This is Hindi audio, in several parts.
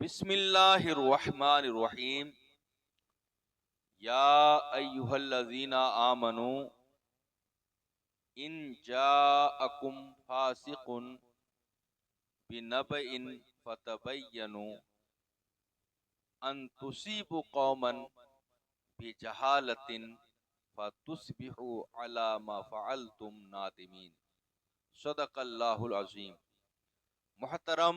बिस्मिल्लाहिर्रहमानिर्रहीम। या अय्युहल्लज़ीना आमनू इन जाअकुम फासिकुन बिनबइन फतबय्यनु अन तुसीबु कौमन बिजहालतिन फतुस्बिहु अला मा फ़अलतुम नादिमीन। सदक़ल्लाहुल अज़ीम। मुहतरम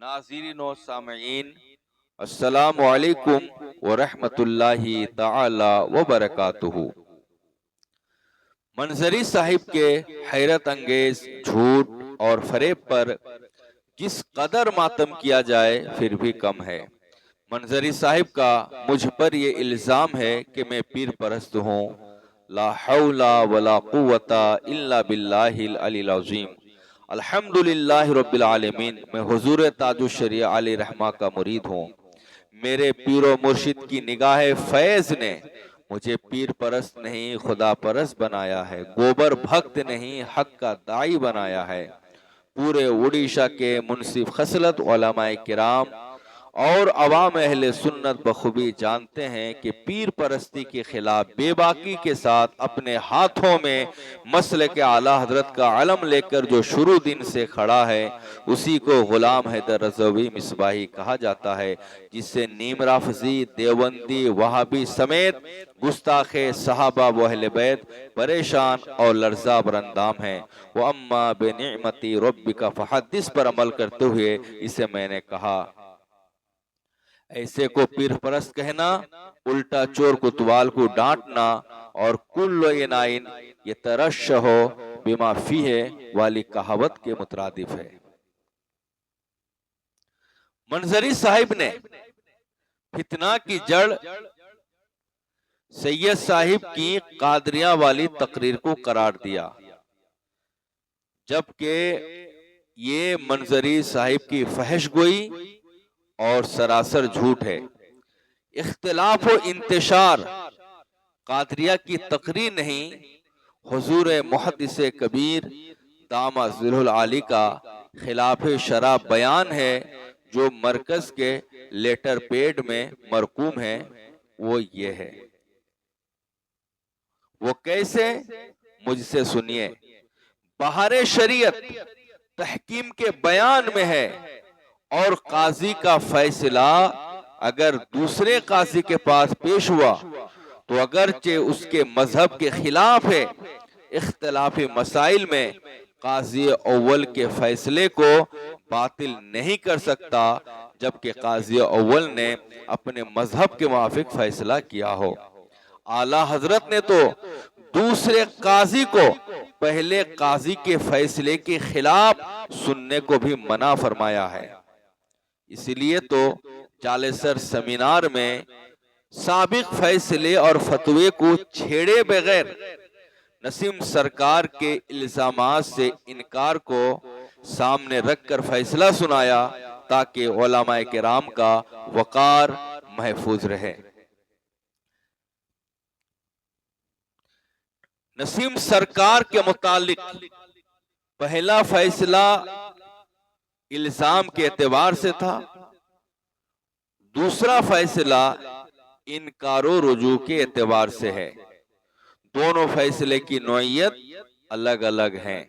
नाज़रीन व सामईन, अस्सलामु अलैकुम व रहमतुल्लाहि तआला व बरकातुहू। मंजरी साहिब के हैरत अंगेज झूठ और फरेब पर किस कदर मातम किया जाए फिर भी कम है। मंजरी साहिब का मुझ पर ये इल्जाम है कि मैं पीर परस्त हूँ। ला हौला वला कुव्वता इल्ला बिल्लाहिल अलील अज़ीम। अल्हम्दुलिल्लाहि रब्बिल आलमीन। मैं हुजूर ताजुश शरिया आले रहमा का मुरीद हूँ। मेरे पीरो मुर्शिद की निगाह फैज ने मुझे पीर परस्त नहीं खुदा परस्त बनाया है, गोबर भक्त नहीं हक का दाई बनाया है। पूरे उड़ीसा के मुनसिफ खसलत उलमाए किराम और अवाम अहले सुन्नत बखूबी जानते हैं कि पीर परस्ती के खिलाफ बेबाकी के साथ अपने हाथों में मसले के आला हजरत का अलम लेकर जो शुरू दिन से खड़ा है, उसी को गुलाम हैदर रज़वी मिसबाही कहा जाता है, जिससे नीम राफजी, देवबंदी, वहाबी समेत गुस्ताखे सहाबा व अहले बैत परेशान और लर्जा बरंदाम हैं। वो अम्मा बेनिअमती रब्बिका फहद्दिस पर अमल करते हुए इसे मैंने कहा। ऐसे को पीर परस्त कहना उल्टा चोर कुतवाल को डांटना और कुल्लो इनाइन ये तरश हो बिमा फीहे वाली कहावत के मुतरादिफ है। मंजरी साहिब ने फितना की जड़ सैयद साहिब की कादरिया वाली तकरीर को करार दिया, जबकि ये मंजरी साहिब की फहश गोई और सरासर झूठ है। इख्तिलाफ व इंतशार कादरिया की तकरीर नहीं, हुजूर मुहद्दिस कबीर दामा ज़िलहुल आली का खिलाफ शरा बयान है, जो मरकज के लेटर पेड में मरकूम है। वो ये है, वो कैसे, मुझसे सुनिए। बहारे शरीयत तहकीम के बयान में है और काजी का फैसला अगर दूसरे काजी के पास पेश हुआ तो अगरचे उसके मजहब के खिलाफ है, इख्तिलाफी मसाइल में काजी अव्वल के फैसले को बातिल नहीं कर सकता, जबकि काजी अव्वल ने अपने मजहब के मुआफिक फैसला किया हो। आला हजरत ने तो दूसरे काजी को पहले काजी के फैसले के खिलाफ सुनने को भी मना फरमाया है। इसलिए तो जालेसर सेमिनार में साबिक फैसले और फतवे को छेड़े बगैर नसीम सरकार के इल्जामात से इनकार को सामने रखकर फैसला सुनाया, ताकि उलमाए किराम का वकार महफूज रहे। नसीम सरकार के मुतालिक पहला फैसला इल्जाम के एतबार से था, दूसरा फैसला इनकारो रुजू के एतबार से है। दोनों फैसले की नौइयत अलग अलग हैं।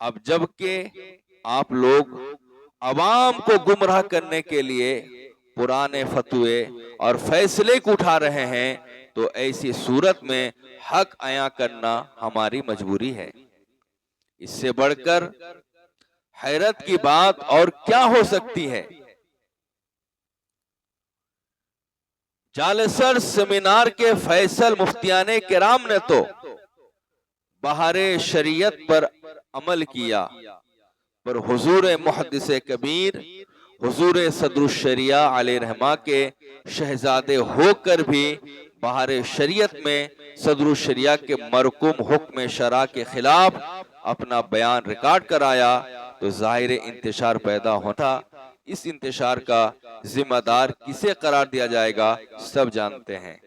अब जबकि आप लोग अवाम को गुमराह करने के लिए पुराने फतवे और फैसले को उठा रहे हैं, तो ऐसी सूरत में हक अया करना हमारी मजबूरी है। इससे बढ़कर हैरत की बात और क्या हो सकती है। जालेसर सेमिनार के फैसल मुफ्तियाने किराम ने तो बहारे शरीयत पर अमल किया, पर हुजूर मुहद्दिस कबीर हुजूर सदरुश शरिया अलैहि रहमा के शहजादे होकर भी बहारे शरीयत में सदरुश शरिया के मरकूम हुक्म शरा के खिलाफ अपना बयान रिकॉर्ड कराया, तो जाहिर इंतशार पैदा होता। इस इंतशार का जिम्मेदार किसे करार दिया जाएगा, सब जानते हैं।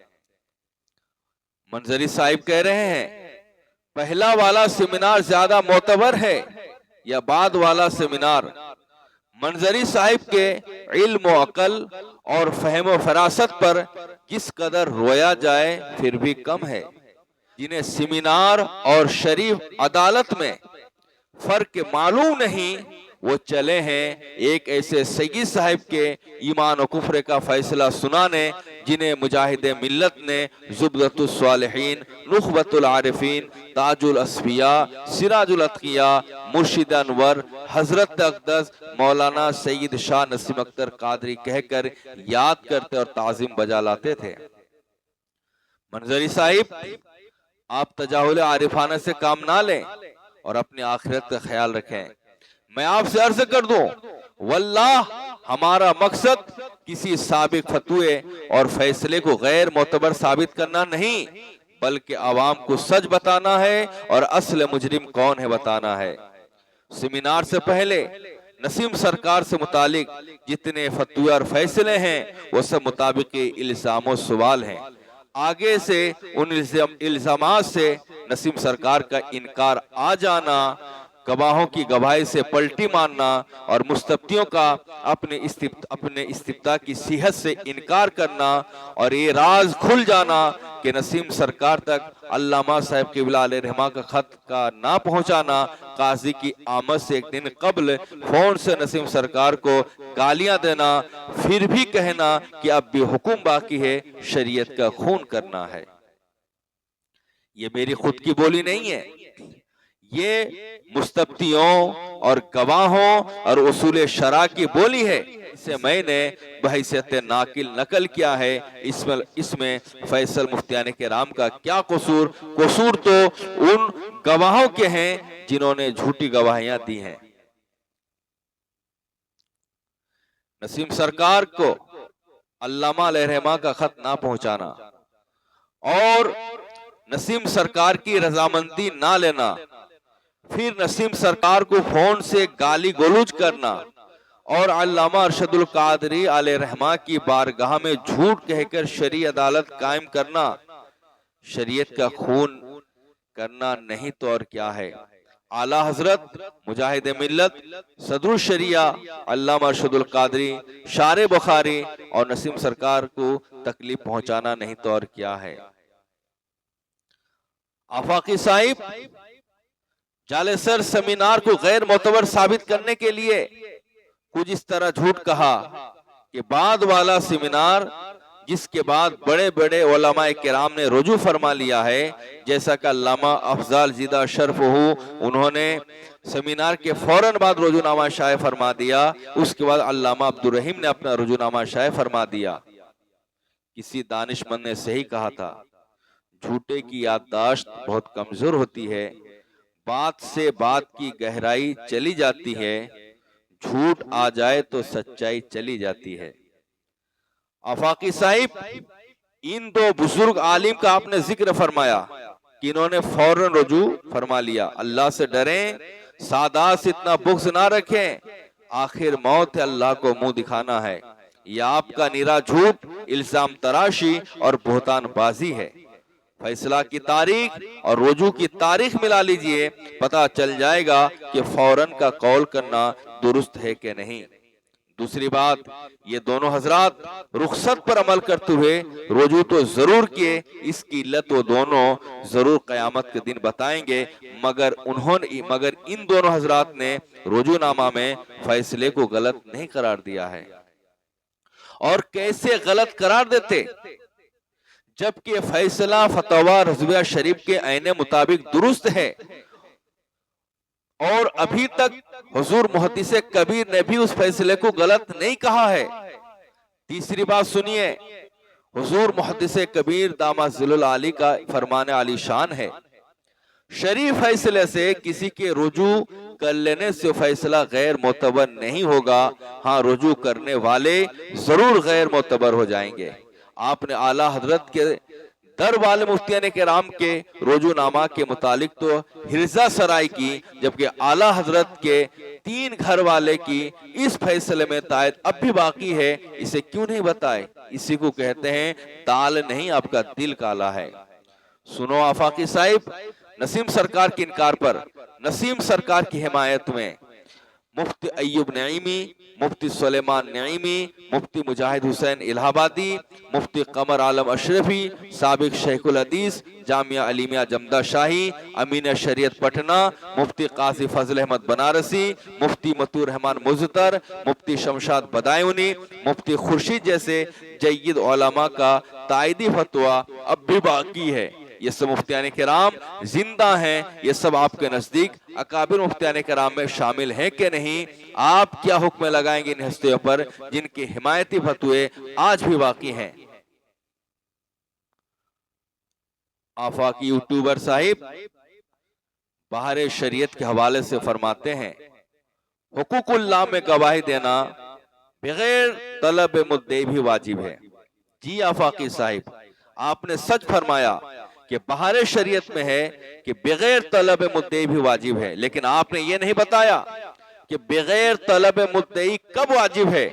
मंजरी साहिब कह रहे हैं, पहला वाला सेमिनार ज्यादा मोतबर है या बाद वाला सेमिनार। मंजरी साहिब के इल्म व अकल और फहम व फरासत पर किस कदर रोया जाए फिर भी कम है। जिन्हें सेमिनार और शरीफ अदालत में फर्क मालूम नहीं, वो चले हैं एक ऐसे सैयद साहिब के ईमान और कुफ्र का फैसला सुनाने, जिन्हें मुजाहिदे मिल्लत ने ज़ुबदतुस सालिहीन, नुखबतुल आरिफीन, ताजुल अस्फिया, सिराजुल अत्किया, मुर्शिद अनवर, हजरत अक़दस मौलाना सैयद शाह नसीम अख्तर कादरी कहकर याद करते और ताज़ीम बजा लाते थे। मंजरी साहिब, आप तजाहुल आरिफाना से काम ना लें और अपनी आखिरत का ख्याल रखें। मैं आपसे अर्ज कर दूं, वल्लाह हमारा मकसद किसी साबिक फतवे और फैसले को गैर मोतबर साबित करना नहीं, बल्कि आवाम को सच बताना है और असल मुजरिम कौन है बताना है। सेमिनार से पहले नसीम सरकार से मुतालिक जितने फतवे और फैसले हैं वो सब मुताबिक इल्जाम सवाल हैं। आगे से उन इल्जामात से नसीम सरकार का इनकार आ जाना, गवाहों की गवाही से पलटी मारना और मुस्तफ्तियों का अपने इस्तिफ्ता की सिहत से इनकार करना और ये राज खुल जाना कि नसीम सरकार तक अल्लामा साहब क़िबला अलैहिर्रहमा का खत का ना पहुंचाना, काजी की आमद से एक दिन कबल फोन से नसीम सरकार को गालियां देना, फिर भी कहना कि अब भी हुक्म बाकी है, शरीयत का खून करना है। ये मेरी खुद की बोली नहीं है, ये मुस्तफ्तियों और गवाहों और उसूल शरा की बोली है। इसे मैंने बहैसियत नाकिल नकल किया है। इसमें फैसल मुफ्तियान किराम का क्या कसूर? कसूर तो उन गवाहों के हैं जिन्होंने झूठी गवाहियां दी हैं। नसीम सरकार को अल्लामा अलैहिर्रहमा का खत ना पहुंचाना और नसीम सरकार की रजामंदी ना लेना, फिर नसीम सरकार को फोन से गाली गलौज करना और अल्लामा अरशदुल कादरी अलैहिर्रहमा की बारगाह में झूठ कहकर शरी अदालत कायम करना, शरीयत का खून करना नहीं तो और क्या है। आला हजरत मुजाहिद मिल्लत सदरुल शरिया अल्लामा अरशदुल कादरी शारे बुखारी और नसीम सरकार को तकलीफ पहुंचाना नहीं तो और क्या है। आफाकी साहिब जालेसर सेमिनार को गैर मोतबर साबित करने के लिए कुछ इस तरह झूठ कहा कि बाद वाला सेमिनार जिसके बाद बड़े बड़े उलमाए किराम ने रुजू फरमा लिया है, जैसा कि अल्लामा अफजाल जिदा शर्फ हो, उन्होंने सेमिनार के फौरन बाद रुजूनामा शाये फरमा दिया। उसके बाद अल्लामा अब्दुल रहीम ने अपना रुजूनामा शाये फरमा दिया। किसी दानिशमंद ने सही कहा था, झूठे की याददाश्त बहुत कमजोर होती है, बात से बात की गहराई चली जाती है, झूठ आ जाए तो सच्चाई चली जाती है। आफाकी साहिब, इन दो बुजुर्ग आलिम का आपने जिक्र फरमाया कि इन्होंने फौरन रुजू फरमा लिया। अल्लाह से डरें, सादात से इतना बुग़्ज़ ना रखें, आखिर मौत है, अल्लाह को मुंह दिखाना है। यह आपका निरा झूठ, इल्जाम तराशी और बोहतान बाजी है। फैसला की तारीख और रुजू की तारीख मिला लीजिए, पता चल जाएगा कि फौरन का कौल करना दुरुस्त है कि नहीं। दूसरी बात, ये दोनों हजरात रुखसत पर अमल करते हुए रुजू तो जरूर किए, इसकी इल्लत वो दोनों जरूर कयामत के दिन बताएंगे, मगर इन दोनों हजरात ने रुजूनामा में फैसले को गलत नहीं करार दिया है। और कैसे गलत करार देते, जबकि फैसला फतवा रज़विया शरीफ के ऐने मुताबिक दुरुस्त है और अभी तक हुजूर मुहद्दिस कबीर ने भी उस फैसले को गलत नहीं कहा है। तीसरी बात सुनिए, हुजूर मुहद्दिस कबीर दामद ज़िल्लुल आली का फरमान आली शान है, शरीफ फैसले से किसी के रुजू कर लेने से फैसला गैर मोतबर नहीं होगा। हाँ, रुजू करने वाले जरूर गैर मोतबर हो जाएंगे। आपने आला हजरत के दर वाले मुफ्तियान किराम के रुजूनामा के मुतालिक तो हिर्जा सराय की, जबकि आला हजरत के 3 घर वाले की इस फैसले में तायद अब भी बाकी है। इसे क्यों नहीं बताए? इसी को कहते हैं दाल नहीं, आपका दिल काला है। सुनो आफाकी साहिब, नसीम सरकार के इनकार पर नसीम सरकार की हिमायत में मुफ्ती अय्यूब नईमी, मुफ्ती सुलेमान नईमी, मुफ्ती मुजाहिद हुसैन इलाहाबादी, मुफ्ती कमर आलम अशरफी, साबिक शेखुल हदीस जामिया अलीमिया जमदा शाही, अमीन शरीयत पटना, मुफ्ती काजी फजल अहमद बनारसी, मुफ्ती मतूर रहमान मुजतर, मुफ्ती शमशाद बदायूनी, मुफ्ती खुर्शीद जैसे जय्यद उलमा का तायदी फतवा अब भी बाकी है। ये सब मुफ्तियान किराम जिंदा हैं, ये सब आपके नजदीक अकाबिर मुफ्तियान किराम में शामिल हैं कि नहीं? आप क्या हुक्म लगाएंगे इन हस्तियों पर जिनके हिमायती फतवे आज भी बाकी हैं? आफाकी यूट्यूबर साहिब बाहर शरीयत के हवाले से फरमाते हैं, हुकूकुल्लाह में गवाही देना बगैर तलब मुद्दे भी वाजिब है। जी आफाकी साहिब, आपने सच फरमाया कि बाहर शरीयत में है कि बगैर तलब मुद्दे भी वाजिब है, लेकिन आपने ये नहीं बताया कि बगैर तलब मुद्दई कब वाजिब है।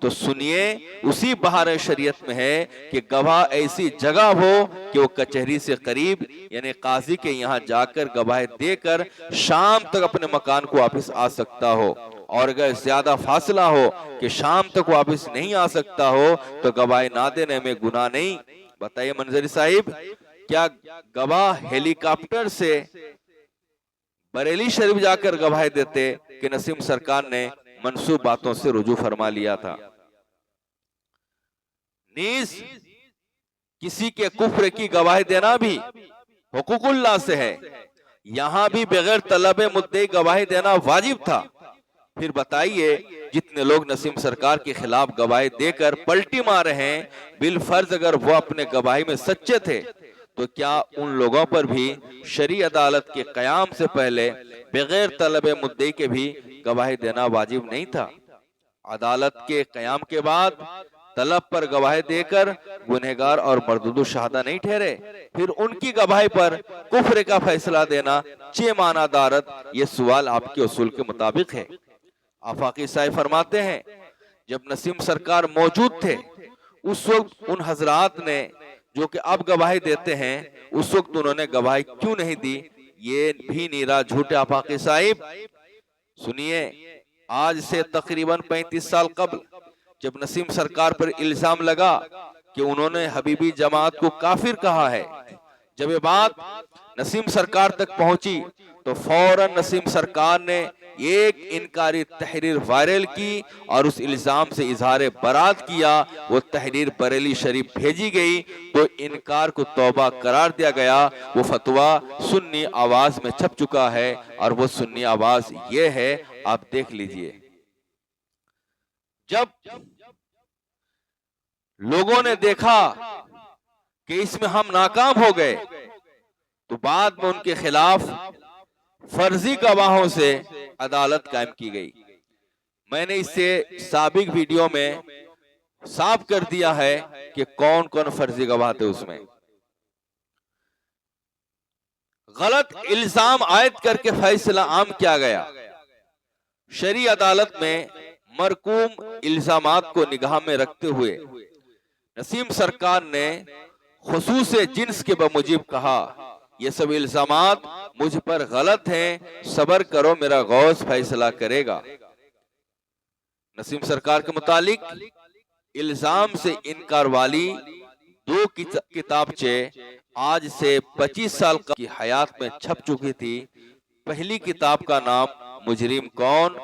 तो सुनिए, उसी बाहर शरीयत में है कि गवाह ऐसी जगह हो कि वो कचहरी से करीब यानी काजी के यहाँ जाकर गवाही देकर शाम तक अपने मकान को वापस आ सकता हो, और अगर ज्यादा फासला हो कि शाम तक वापस नहीं आ सकता हो तो गवाही ना देने में गुनाह नहीं। बताइए मंजरी साहिब, क्या गवाह हेलीकॉप्टर से बरेली शरीफ जाकर गवाही देते कि नसीम सरकार ने मनसूब बातों से रुजू फरमा लिया था? नीस किसी के कुफ्र की गवाही देना भी हुकूकुल्लाह से है, यहां भी बगैर तलब मुद्दे गवाही देना वाजिब था। फिर बताइए, जितने लोग नसीम सरकार के खिलाफ गवाही देकर पलटी मारे हैं, बिल फर्ज अगर वो अपने गवाही में सच्चे थे तो क्या उन लोगों पर भी शरी अदालत के कयाम से पहले बगैर तलब मुद्दे के भी गवाही देना वाजिब नहीं था? अदालत के कयाम के बाद तलब पर गवाही देकर गुनहगार और मरदूद शहादा नहीं ठहरे, फिर उनकी गवाही पर कुफ्र का फैसला देना चे मानादारत, ये सवाल आपके उसूल के मुताबिक है। आफाकी साहिब फरमाते हैं, जब नसीम सरकार मौजूद थे उस वक्त उन हजरात ने जो कि अब गवाही देते हैं, उस वक्त उन्होंने गवाही क्यों नहीं दी? ये भी नीरा झूठ है आफाकी साहिब। सुनिए, आज से तकरीबन 35 साल कबल जब नसीम सरकार पर इल्जाम लगा कि उन्होंने हबीबी जमात को काफिर कहा है, जब ये बात नसीम सरकार तक पहुंची तो फौरन नसीम सरकार ने एक इनकारी तहरीर वायरल की और उस इल्जाम से इजहार बरात किया। वो तहरीर बरेली शरीफ भेजी गई तो इनकार को तौबा करार दिया गया। वो फतवा सुन्नी आवाज में छप चुका है और वो सुन्नी आवाज ये है, आप देख लीजिए। जब लोगों ने देखा कि इसमें हम नाकाम हो गए तो बाद में उनके खिलाफ फर्जी गवाहों से अदालत कायम की गई। मैंने इससे साबिक वीडियो में साफ कर दिया है कि कौन कौन फर्जी गवाह थे। उसमें गलत इल्जाम आयद करके फैसला आम किया गया। शरी अदालत में मरकूम इल्जामात को निगाह में रखते हुए नसीम सरकार ने खुसूस जिन्स के बमुजिब कहा, ये सब इल्जामात मुझ पर गलत हैं, सबर करो, मेरा गौस फैसला करेगा। नसीम सरकार के मुतालिक इल्जाम से इनकार वाली 2 किताबचे आज से 25 साल की हयात में छप चुकी थी। पहली किताब का नाम मुजरिम कौन,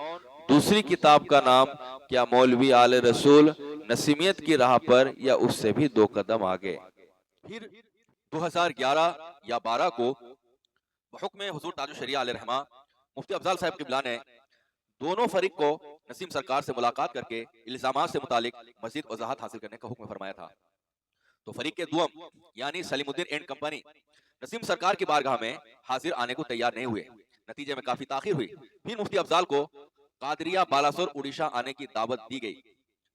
दूसरी किताब का नाम क्या मौलवी आले रसूल नसीमियत की राह पर या उससे भी 2 कदम आगे। फिर 2011 या 12 को हुक्म हुजूर ताजुल शरिया अलैहि रहमा मुफ्ती अफजल साहब किबला ने दोनों फरीक को नसीम सरकार से मुलाकात करके इल्जामात से मुतालिक मजीद वजाहत हासिल करने का हुक्म फरमाया था। तो फरीक के दुआम यानी सलीमुद्दीन एंड कंपनी नसीम सरकार की बारगाह में हाजिर आने को तैयार नहीं हुए। नतीजे में काफी ताखिर हुई। फिर मुफ्ती अफजल को कादरिया बालासोर उड़ीसा आने की दावत दी गई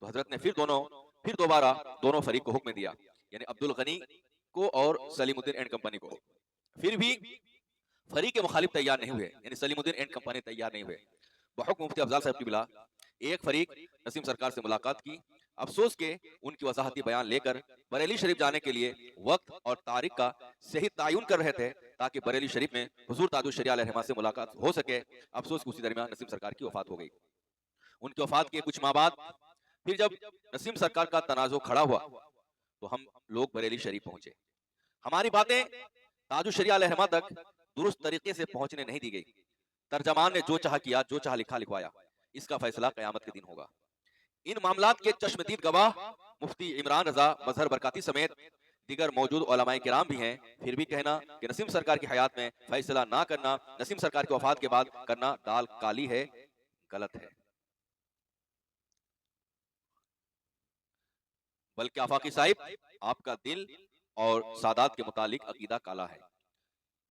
तो हजरत ने फिर दोबारा दोनों फरीक को हुक्म दिया, यानी अब्दुल गनी को और सलीमुद्दीन एंड कंपनी को। फिर भी फरीक के मुखालिफ तैयार नहीं हुए, यानी सलीमुद्दीन एंड कंपनी तैयार नहीं हुए। बहुक्म मुफ्ती अफजल साहब की बिला एक फरीक नसीम सरकार से मुलाकात की। अफसोस के उनकी वजाहती बयान लेकर बरेली शरीफ जाने के लिए वक्त और तारीख का सही तायुन कर रहे थे ताकि बरेली शरीफ में हुजूर ताजुल शरिया अलैहि रहमा से मुलाकात हो सके। अफसोस के उसी दरमियान नसीम सरकार की वफात हो गई। उनकी वफात के कुछ माह बाद फिर जब नसीम सरकार का तनाजो खड़ा हुआ तो हम लोग बरेली शरीफ पहुंचे। हमारी बातें ताजु शरिया रहमा तक दुरुस्त तरीके से पहुंचने नहीं दी गई। तर्जमान ने जो चाहा किया, जो चाहा लिखा लिखवाया। इसका फैसला कयामत के दिन होगा। इन मामलात के चश्मदीद गवाह मुफ्ती इमरान रजा मजहर बरकाती समेत दीगर मौजूद उलमाए किराम भी हैं। फिर भी कहना कि नसीम सरकार की हयात में फैसला ना करना, नसीम सरकार की वफात के बाद करना दाल काली है, गलत है। बल्कि आफाकी साहिब, आपका दिल और सादात के मुतालिक अकीदा काला है।